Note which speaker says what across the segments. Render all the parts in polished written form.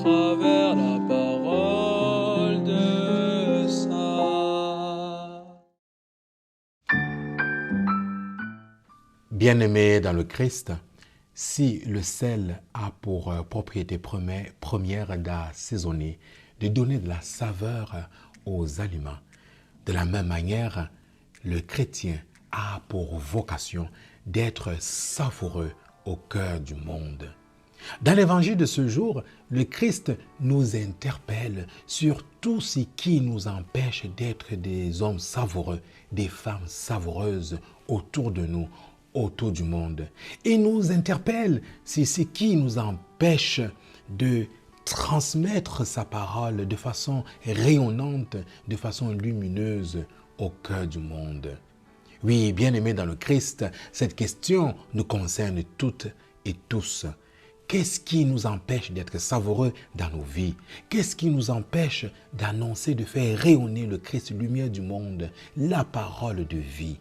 Speaker 1: travers la parole de ça.
Speaker 2: Bien-aimés dans le Christ, si le sel a pour propriété première d'assaisonner, de donner de la saveur aux aliments, de la même manière, le chrétien a pour vocation d'être savoureux au cœur du monde. Dans l'évangile de ce jour, le Christ nous interpelle sur tout ce qui nous empêche d'être des hommes savoureux, des femmes savoureuses autour de nous, autour du monde. Il nous interpelle sur ce qui nous empêche de transmettre sa parole de façon rayonnante, de façon lumineuse au cœur du monde. Oui, bien-aimés dans le Christ, cette question nous concerne toutes et tous. Qu'est-ce qui nous empêche d'être savoureux dans nos vies? Qu'est-ce qui nous empêche d'annoncer, de faire rayonner le Christ, lumière du monde, la parole de vie?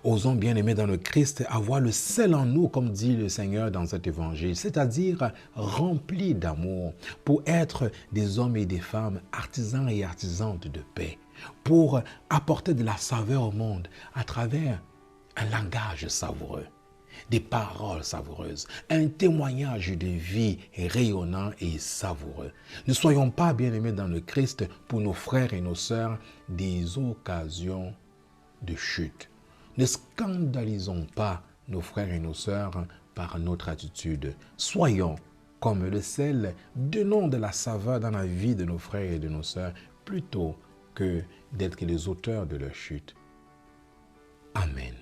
Speaker 2: Osons, bien-aimés dans le Christ, avoir le sel en nous, comme dit le Seigneur dans cet évangile, c'est-à-dire remplis d'amour, pour être des hommes et des femmes artisans et artisanes de paix, pour apporter de la saveur au monde à travers un langage savoureux, des paroles savoureuses, un témoignage de vie rayonnant et savoureux. Ne soyons pas, bien-aimés dans le Christ, pour nos frères et nos sœurs, des occasions de chute. Ne scandalisons pas nos frères et nos sœurs par notre attitude. Soyons comme le sel, donnons de la saveur dans la vie de nos frères et de nos sœurs, plutôt que d'être les auteurs de leur chute. Amen.